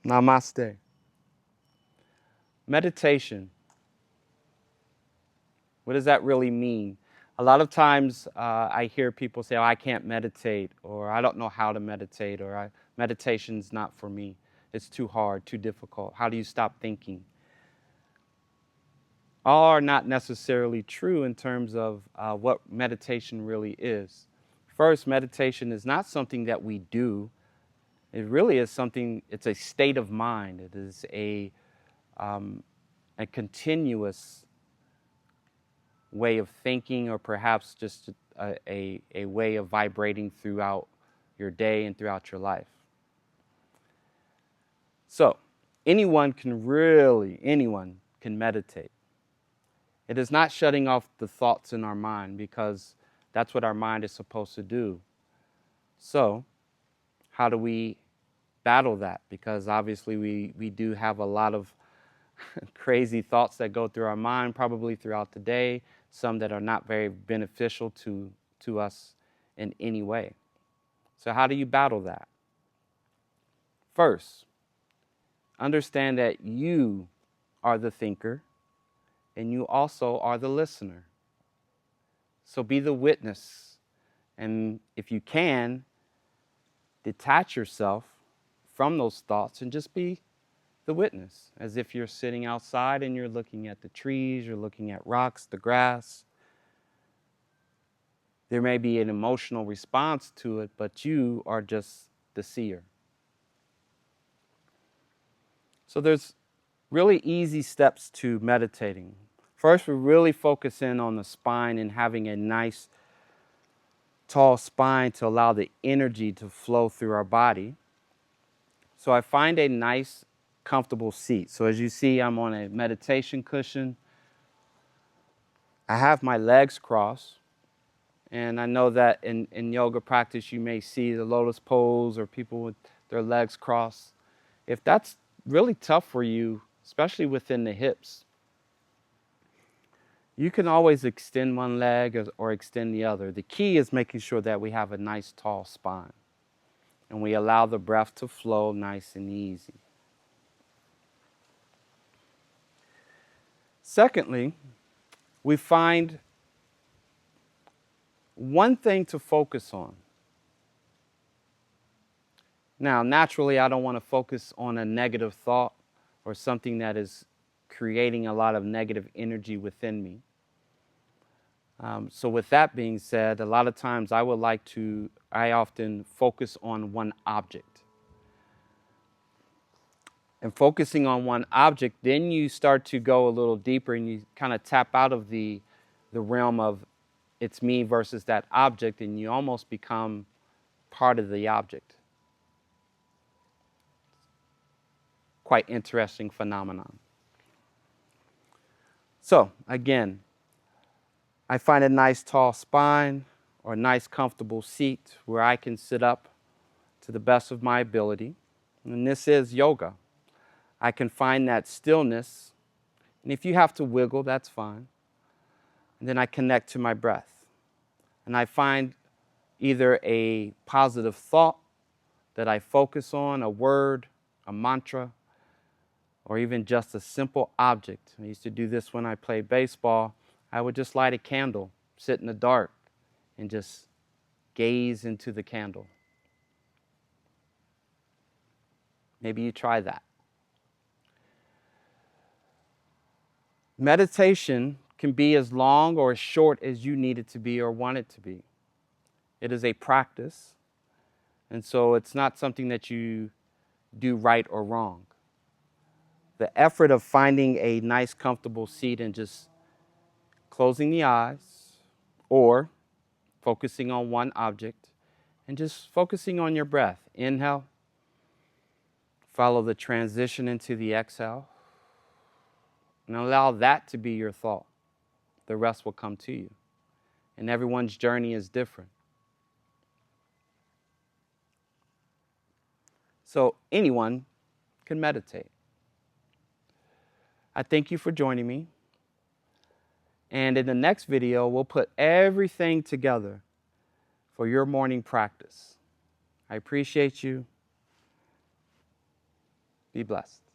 Namaste. Meditation. What does that really mean? A lot of times I hear people say, oh, I can't meditate, or I don't know how to meditate, or meditation's not for me. It's too hard, too difficult. How do you stop thinking? All are not necessarily true in terms of what meditation really is. First, meditation is not something that we do. It really is something, it's a state of mind. It is a continuous way of thinking, or perhaps just a way of vibrating throughout your day and throughout your life. So, anyone can meditate. It is not shutting off the thoughts in our mind, because that's what our mind is supposed to do. So, how do we battle that? Because obviously we do have a lot of crazy thoughts that go through our mind, probably throughout the day, some that are not very beneficial to us in any way. So how do you battle that? First, understand that you are the thinker and you also are the listener. So be the witness. And if you can, detach yourself from those thoughts and just be the witness, as if you're sitting outside and you're looking at the trees, you're looking at rocks, the grass. There may be an emotional response to it, but you are just the seer. So there's really easy steps to meditating. First, we really focus in on the spine and having a nice, tall spine to allow the energy to flow through our body. So I find a nice, comfortable seat. So as you see, I'm on a meditation cushion. I have my legs crossed. And I know that in yoga practice, you may see the lotus pose or people with their legs crossed. If that's really tough for you, especially within the hips, you can always extend one leg or extend the other. The key is making sure that we have a nice tall spine and we allow the breath to flow nice and easy. Secondly, we find one thing to focus on. Now, naturally, I don't want to focus on a negative thought or something that is creating a lot of negative energy within me. So with that being said, a lot of times I often focus on one object. And focusing on one object, then you start to go a little deeper and you kind of tap out of the realm of it's me versus that object, and you almost become part of the object. Quite interesting phenomenon. So again, I find a nice tall spine or a nice comfortable seat where I can sit up to the best of my ability. And this is yoga. I can find that stillness. And if you have to wiggle, that's fine. And then I connect to my breath. And I find either a positive thought that I focus on, a word, a mantra, or even just a simple object. I used to do this when I played baseball. I would just light a candle, sit in the dark, and just gaze into the candle. Maybe you try that. Meditation can be as long or as short as you need it to be or want it to be. It is a practice, and so it's not something that you do right or wrong. The effort of finding a nice, comfortable seat and just closing the eyes or focusing on one object and just focusing on your breath. Inhale, follow the transition into the exhale, and allow that to be your thought. The rest will come to you. And everyone's journey is different. So anyone can meditate. I thank you for joining me. And in the next video, we'll put everything together for your morning practice. I appreciate you. Be blessed.